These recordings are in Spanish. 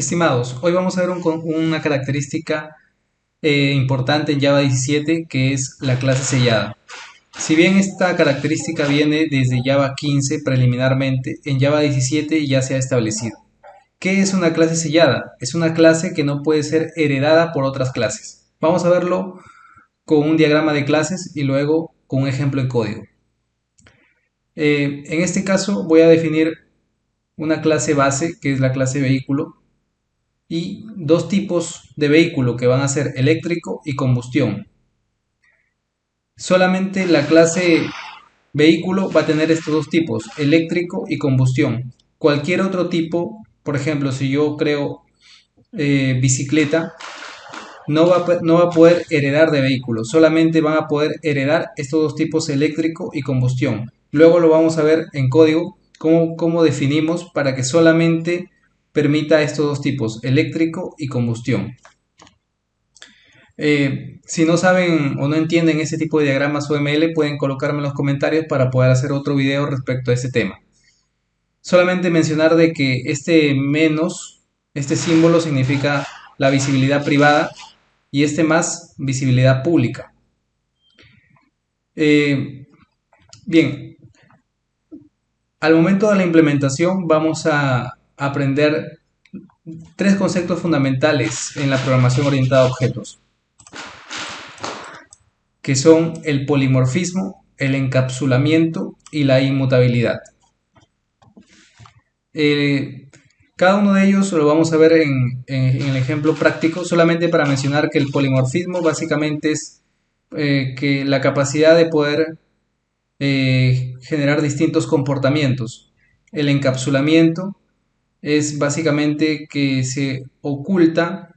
Estimados, hoy vamos a ver una característica importante en Java 17 que es la clase sellada. Si bien esta característica viene desde Java 15 preliminarmente, en Java 17 ya se ha establecido. ¿Qué es una clase sellada? Es una clase que no puede ser heredada por otras clases. Vamos a verlo con un diagrama de clases y luego con un ejemplo en código. En este caso voy a definir una clase base que es la clase vehículo y dos tipos de vehículo que van a ser eléctrico y combustión. Solamente la clase vehículo va a tener estos dos tipos, eléctrico y combustión. Cualquier otro tipo, por ejemplo, si yo creo bicicleta, no va a poder heredar de vehículo, solamente van a poder heredar estos dos tipos, eléctrico y combustión. Luego lo vamos a ver en código, cómo definimos para que solamente permita estos dos tipos, eléctrico y combustión. Si no saben o no entienden ese tipo de diagramas UML, pueden colocarme en los comentarios para poder hacer otro video respecto a este tema. Solamente mencionar de que este menos, este símbolo significa la visibilidad privada y este más visibilidad pública. Bien, al momento de la implementación vamos a aprender tres conceptos fundamentales en la programación orientada a objetos, que son el polimorfismo, el encapsulamiento y la inmutabilidad. Eh, Cada uno de ellos lo vamos a ver en el ejemplo práctico, solamente para mencionar que el polimorfismo básicamente es que la capacidad de poder generar distintos comportamientos. El encapsulamiento es básicamente que se oculta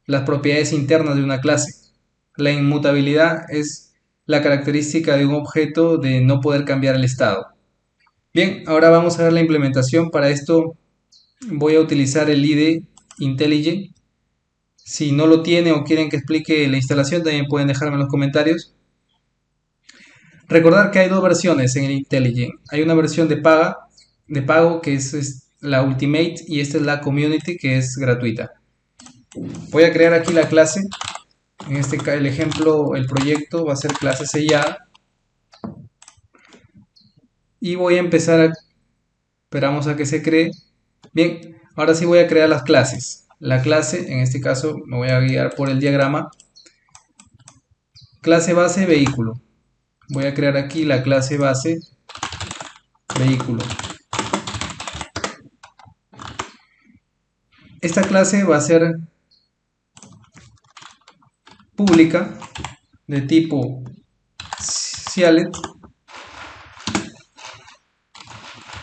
las propiedades internas de una clase. La inmutabilidad es la característica de un objeto de no poder cambiar el estado. Bien, ahora vamos a ver la implementación. Para esto voy a utilizar el IDE IntelliJ. Si no lo tienen o quieren que explique la instalación, también pueden dejarme en los comentarios. Recordar que hay dos versiones en el IntelliJ. Hay una versión de pago que es la Ultimate, y esta es la Community, que es gratuita. Voy a crear aquí la clase. En este caso, el ejemplo, el proyecto va a ser clase sellada. Y voy a empezar esperamos a que se cree. Bien, ahora sí voy a crear las clases. La clase, en este caso, me voy a guiar por el diagrama. Clase base vehículo. Voy a crear aquí la clase base vehículo. Esta clase va a ser pública de tipo Cielet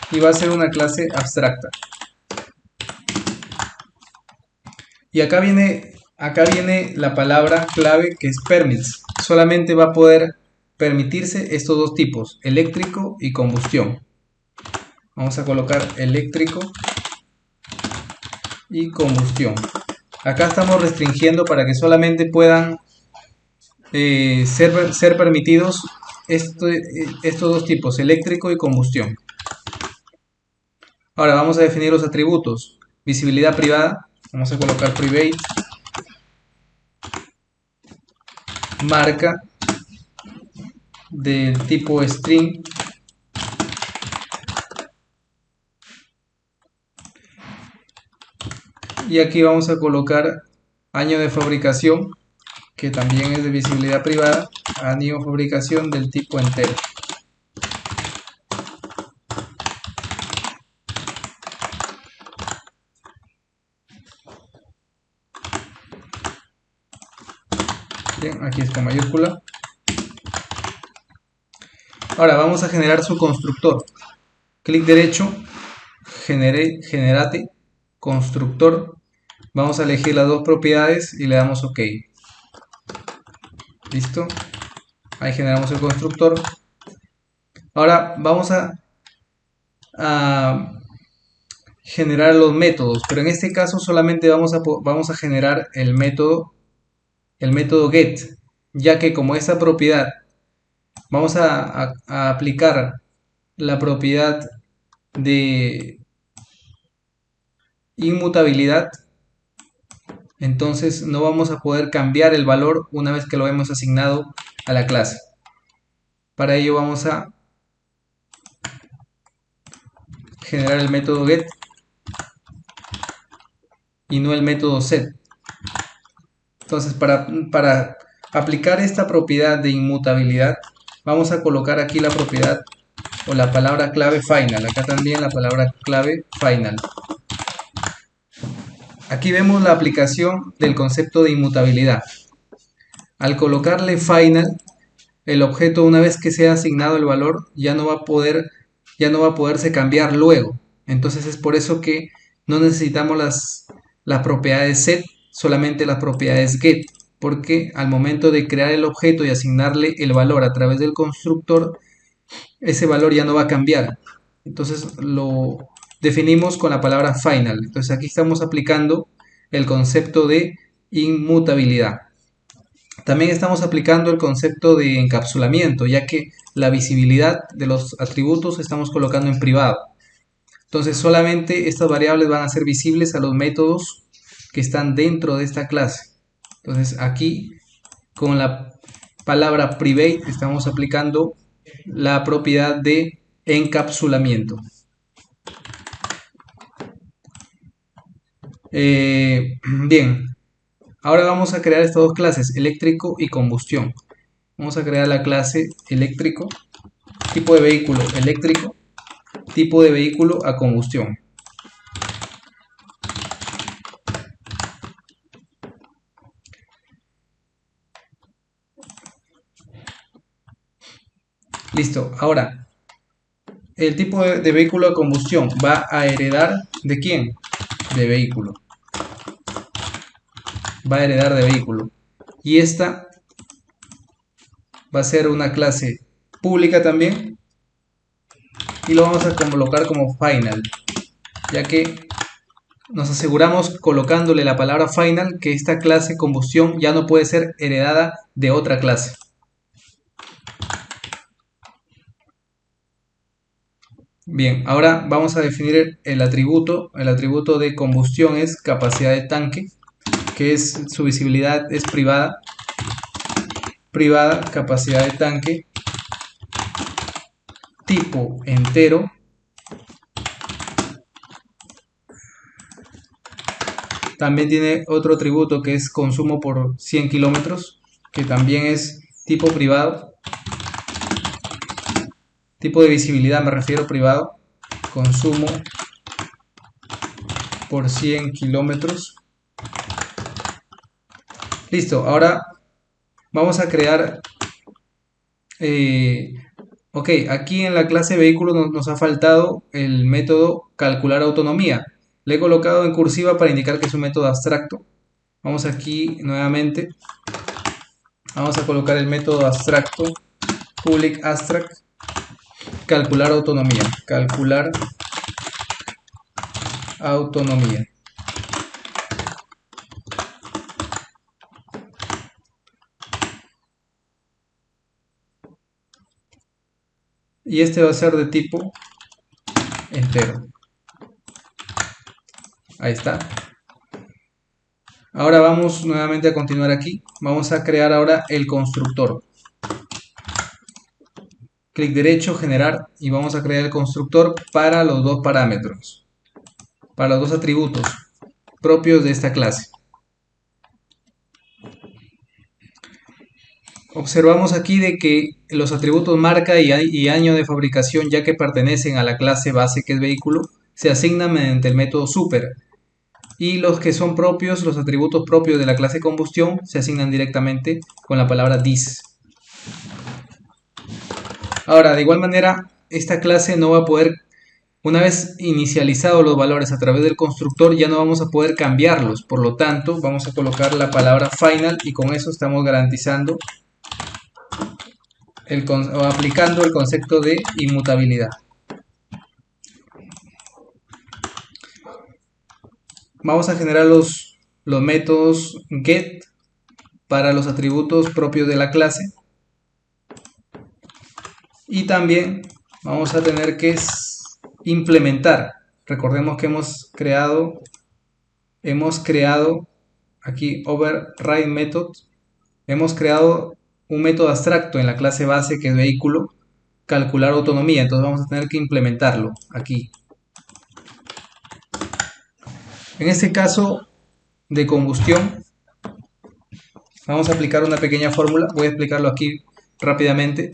y va a ser una clase abstracta. Y acá viene la palabra clave, que es permits. Solamente va a poder permitirse estos dos tipos, eléctrico y combustión. Vamos a colocar eléctrico y combustión. Acá estamos restringiendo para que solamente puedan ser permitidos estos dos tipos, eléctrico y combustión. Ahora vamos a definir los atributos. Visibilidad privada, vamos a colocar private. Marca del tipo string. Y aquí vamos a colocar año de fabricación, que también es de visibilidad privada, año de fabricación del tipo entero. Bien, aquí es con mayúscula. Ahora vamos a generar su constructor. Clic derecho, generate constructor. Vamos a elegir las dos propiedades y le damos OK. Listo. Ahí generamos el constructor. Ahora vamos a generar los métodos, pero en este caso solamente vamos a generar el método get, ya que como esta propiedad vamos a aplicar la propiedad de inmutabilidad, Entonces no vamos a poder cambiar el valor una vez que lo hemos asignado a la clase. Para ello vamos a generar el método get y no el método set. Entonces para aplicar esta propiedad de inmutabilidad, vamos a colocar aquí la propiedad o la palabra clave final. Acá también la palabra clave final. Aquí vemos la aplicación del concepto de inmutabilidad. Al colocarle final, el objeto, una vez que sea asignado el valor, ya no va a poderse cambiar luego. Entonces es por eso que no necesitamos las propiedades set, solamente las propiedades get, porque al momento de crear el objeto y asignarle el valor a través del constructor, ese valor ya no va a cambiar. Entonces lo definimos con la palabra final. Entonces aquí estamos aplicando el concepto de inmutabilidad. También estamos aplicando el concepto de encapsulamiento, ya que la visibilidad de los atributos estamos colocando en privado. Entonces solamente estas variables van a ser visibles a los métodos que están dentro de esta clase. Entonces aquí con la palabra private estamos aplicando la propiedad de encapsulamiento. Bien, ahora vamos a crear estas dos clases, eléctrico y combustión. Vamos a crear la clase eléctrico, tipo de vehículo eléctrico, tipo de vehículo a combustión. Listo, ahora, el tipo de vehículo a combustión va a heredar ¿de quién? De vehículo. Va a heredar de vehículo. Y esta va a ser una clase pública también. Y lo vamos a colocar como final, ya que nos aseguramos colocándole la palabra final que esta clase combustión ya no puede ser heredada de otra clase. Bien, ahora vamos a definir el atributo. El atributo de combustión es capacidad de tanque, que es su visibilidad es privada. Privada, capacidad de tanque, tipo entero. También tiene otro atributo que es consumo por 100 kilómetros, que también es tipo privado. Tipo de visibilidad me refiero privado. Consumo por 100 kilómetros. Listo, ahora vamos a crear... ok, aquí en la clase vehículo nos ha faltado el método calcular autonomía. Le he colocado en cursiva para indicar que es un método abstracto. Vamos aquí nuevamente. Vamos a colocar el método abstracto, public abstract, calcular autonomía. Calcular autonomía. Y este va a ser de tipo entero. Ahí está. Ahora vamos nuevamente a continuar aquí. Vamos a crear ahora el constructor. Clic derecho, generar, y vamos a crear el constructor para los dos parámetros, para los dos atributos propios de esta clase. Observamos aquí de que los atributos marca y año de fabricación, ya que pertenecen a la clase base que es vehículo, se asignan mediante el método super. Y los que son propios, los atributos propios de la clase combustión, se asignan directamente con la palabra this. Ahora, de igual manera, esta clase no va a poder, una vez inicializados los valores a través del constructor, ya no vamos a poder cambiarlos. Por lo tanto, vamos a colocar la palabra final y con eso estamos garantizando o aplicando el concepto de inmutabilidad. Vamos a generar los métodos get para los atributos propios de la clase. Y también vamos a tener que implementar. Recordemos que hemos creado aquí override method, hemos creado un método abstracto en la clase base que es vehículo, calcular autonomía. Entonces vamos a tener que implementarlo aquí. En este caso de combustión, vamos a aplicar una pequeña fórmula. Voy a explicarlo aquí rápidamente.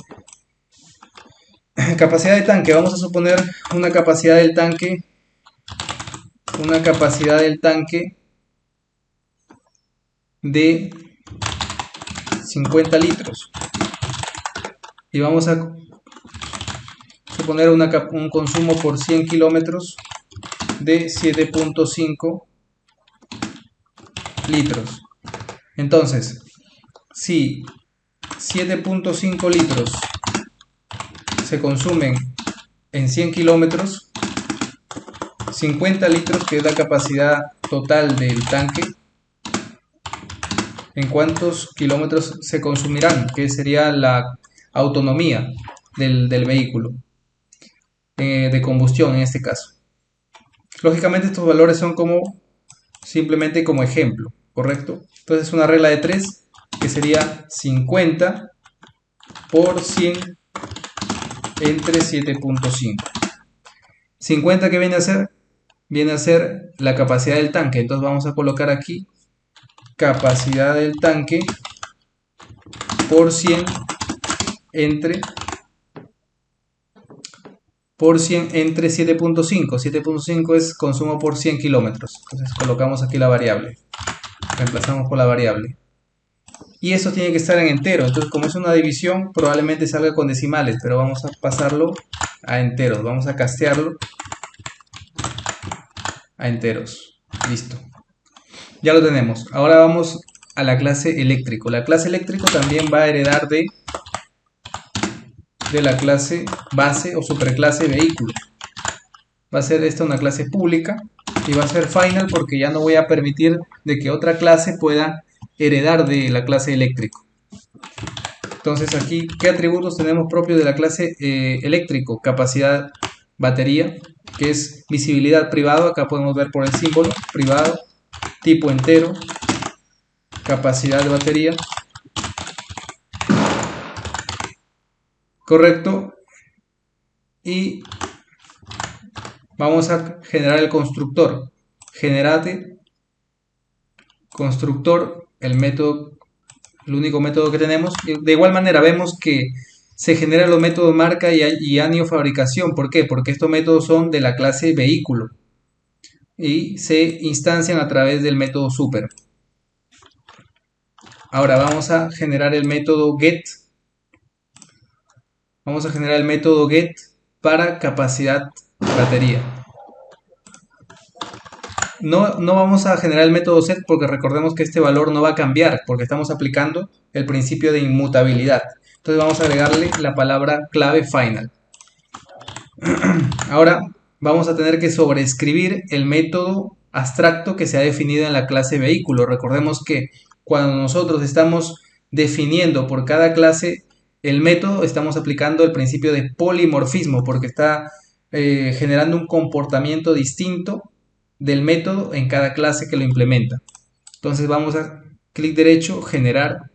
Capacidad de tanque. Vamos a suponer una capacidad del tanque. De 50 litros. Y vamos a suponer un consumo por 100 kilómetros de 7.5 litros. Entonces, si 7.5 litros se consumen en 100 kilómetros, 50 litros, que es la capacidad total del tanque, ¿en cuántos kilómetros se consumirán? Que sería la autonomía del vehículo de combustión en este caso. Lógicamente estos valores son simplemente como ejemplo, ¿correcto? Entonces una regla de 3 que sería 50 por 100 entre 7.5. 50, ¿qué viene a ser? Viene a ser la capacidad del tanque. Entonces vamos a colocar aquí capacidad del tanque por 100 entre 7.5. 7.5 es consumo por 100 kilómetros. Entonces colocamos aquí la variable. Reemplazamos por la variable. Y eso tiene que estar en entero. Entonces, como es una división, probablemente salga con decimales, pero vamos a pasarlo a enteros. Vamos a castearlo a enteros. Listo. Ya lo tenemos. Ahora vamos a la clase eléctrico. La clase eléctrico también va a heredar de la clase base o superclase vehículo. Va a ser esta una clase pública y va a ser final porque ya no voy a permitir de que otra clase pueda heredar de la clase eléctrico. Entonces aquí, ¿qué atributos tenemos propios de la clase eléctrico? Capacidad batería, que es visibilidad privado, acá podemos ver por el símbolo, privado, tipo entero, capacidad de batería, correcto, y vamos a generar el constructor. Generate constructor, el único método que tenemos. De igual manera vemos que se generan los métodos marca y año fabricación. ¿Por qué? Porque estos métodos son de la clase vehículo y se instancian a través del método super. Ahora vamos a generar el método get. Vamos a generar el método get para capacidad batería. No vamos a generar el método set porque recordemos que este valor no va a cambiar porque estamos aplicando el principio de inmutabilidad. Entonces vamos a agregarle la palabra clave final. Ahora vamos a tener que sobreescribir el método abstracto que se ha definido en la clase vehículo. Recordemos que cuando nosotros estamos definiendo por cada clase el método, estamos aplicando el principio de polimorfismo porque está generando un comportamiento distinto del método en cada clase que lo implementa. Entonces vamos a clic derecho, generar,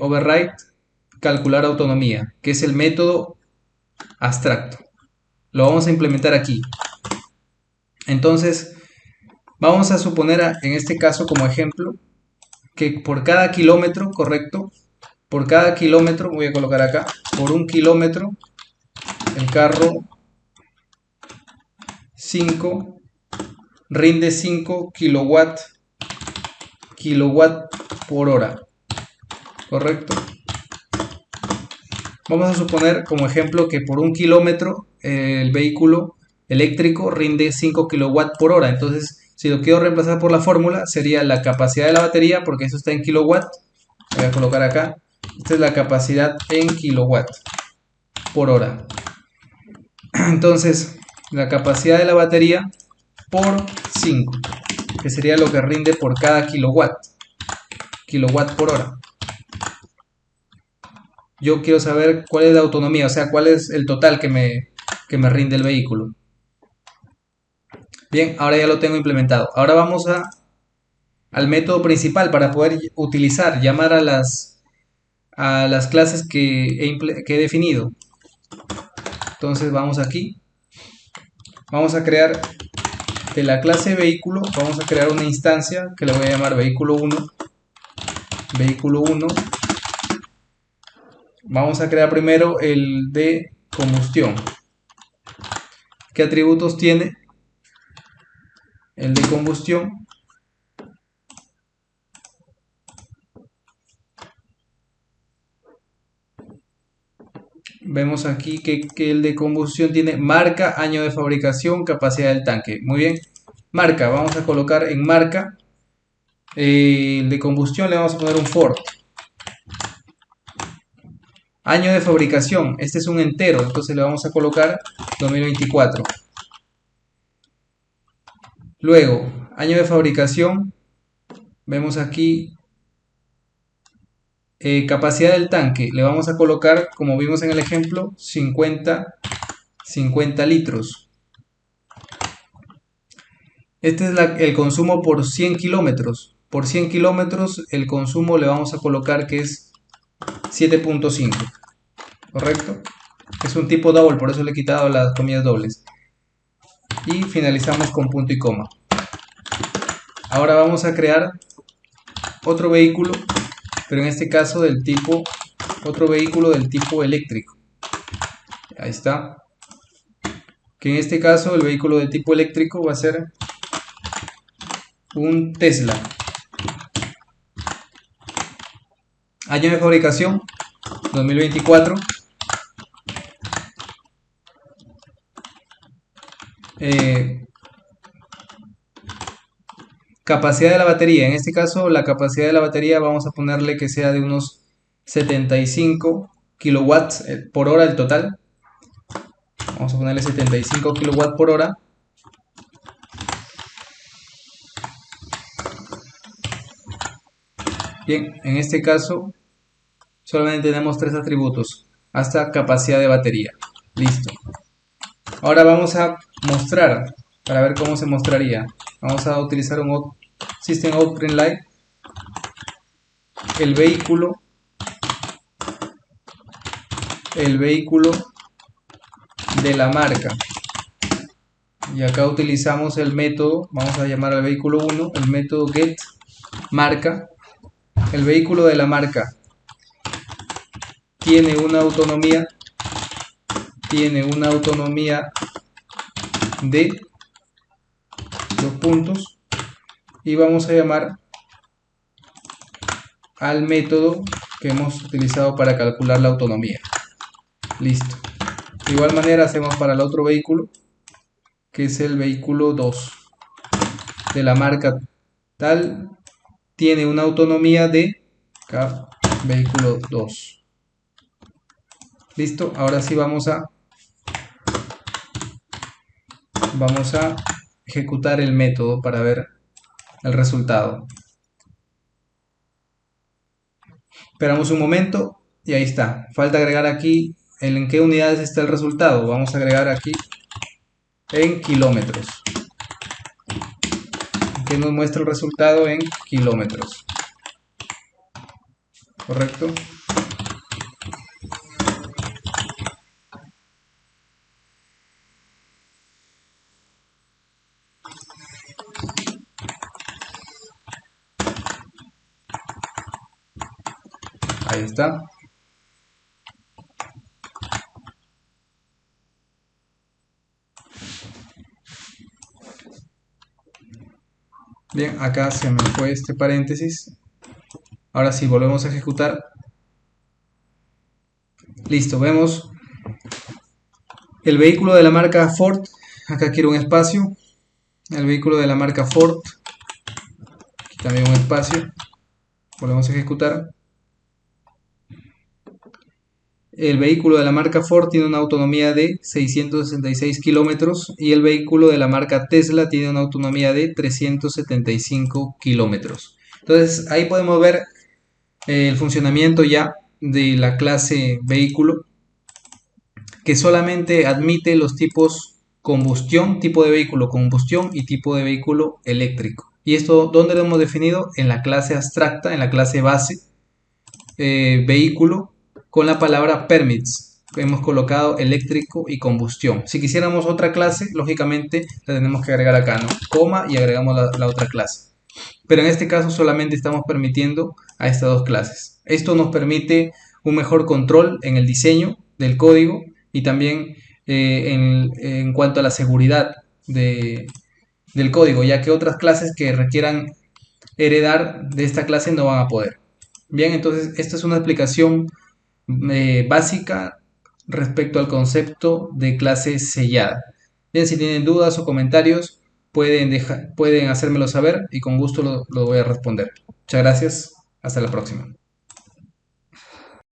override, calcular autonomía, que es el método abstracto. Lo vamos a implementar aquí. Entonces vamos a suponer en este caso como ejemplo que por cada kilómetro, correcto, por cada kilómetro, voy a colocar acá, por un kilómetro el carro 5 rinde 5 kilowatt por hora, correcto. Vamos a suponer como ejemplo que por un kilómetro el vehículo eléctrico rinde 5 kilowatt por hora. Entonces, si lo quiero reemplazar por la fórmula, sería la capacidad de la batería, porque eso está en kilowatt. Voy a colocar acá. Esta es la capacidad en kilowatt por hora. Entonces, la capacidad de la batería por 5, que sería lo que rinde por cada kilowatt por hora. Yo quiero saber cuál es la autonomía, o sea, cuál es el total que me rinde el vehículo. Bien, ahora ya lo tengo implementado. Ahora vamos a al método principal para poder utilizar, llamar a las clases que he definido. Entonces vamos aquí, vamos a crear de la clase vehículo, vamos a crear una instancia que le voy a llamar vehículo 1. Vehículo 1. Vamos a crear primero el de combustión. ¿Qué atributos tiene el de combustión? Vemos aquí que el de combustión tiene marca, año de fabricación, capacidad del tanque. Muy bien. Marca, vamos a colocar en marca. El de combustión le vamos a poner un Ford. Año de fabricación, este es un entero, entonces le vamos a colocar 2024. Luego, año de fabricación, vemos aquí capacidad del tanque, le vamos a colocar, como vimos en el ejemplo, 50 litros. Este es el consumo por 100 kilómetros. Por 100 kilómetros el consumo le vamos a colocar que es 7.5. ¿Correcto? Es un tipo double, por eso le he quitado las comillas dobles. Y finalizamos con punto y coma. Ahora vamos a crear otro vehículo, pero en este caso otro vehículo del tipo eléctrico. Ahí está. Que en este caso el vehículo de tipo eléctrico va a ser un Tesla. Año de fabricación 2024. Capacidad de la batería. En este caso la capacidad de la batería vamos a ponerle que sea de unos 75 kilowatts por hora el total. Vamos a ponerle 75 kilowatts por hora. Bien, en este caso solamente tenemos tres atributos hasta capacidad de batería. Listo. Ahora vamos a mostrar, para ver cómo se mostraría. Vamos a utilizar un System Out Print Line. El vehículo de la marca. Y acá utilizamos el método, vamos a llamar al vehículo 1, el método get marca. El vehículo de la marca tiene una autonomía de 2 puntos y vamos a llamar al método que hemos utilizado para calcular la autonomía. Listo. De igual manera hacemos para el otro vehículo, que es el vehículo 2 de la marca tal, tiene una autonomía de acá, vehículo 2. Listo. Ahora sí vamos a ejecutar el método para ver el resultado. Esperamos un momento y ahí está. Falta agregar aquí en qué unidades está el resultado. Vamos a agregar aquí en kilómetros. Que nos muestra el resultado en kilómetros. ¿Correcto? Ahí está. Bien, acá se me fue este paréntesis. Ahora sí, volvemos a ejecutar. Listo, vemos el vehículo de la marca Ford. Acá quiero un espacio. El vehículo de la marca Ford. Aquí también un espacio. Volvemos a ejecutar. El vehículo de la marca Ford tiene una autonomía de 666 kilómetros y el vehículo de la marca Tesla tiene una autonomía de 375 kilómetros. Entonces ahí podemos ver el funcionamiento ya de la clase vehículo, que solamente admite los tipos combustión, tipo de vehículo combustión y tipo de vehículo eléctrico. ¿Y esto dónde lo hemos definido? En la clase abstracta, en la clase base, vehículo, con la palabra permits. Hemos colocado eléctrico y combustión. Si quisiéramos otra clase, lógicamente la tenemos que agregar acá, ¿no? Coma y agregamos la otra clase. Pero en este caso solamente estamos permitiendo a estas dos clases. Esto nos permite un mejor control en el diseño del código y también en cuanto a la seguridad del código, ya que otras clases que requieran heredar de esta clase no van a poder. Bien, entonces esta es una explicación básica respecto al concepto de clase sellada. Bien, si tienen dudas o comentarios, pueden hacérmelo saber y con gusto lo voy a responder. Muchas gracias, hasta la próxima.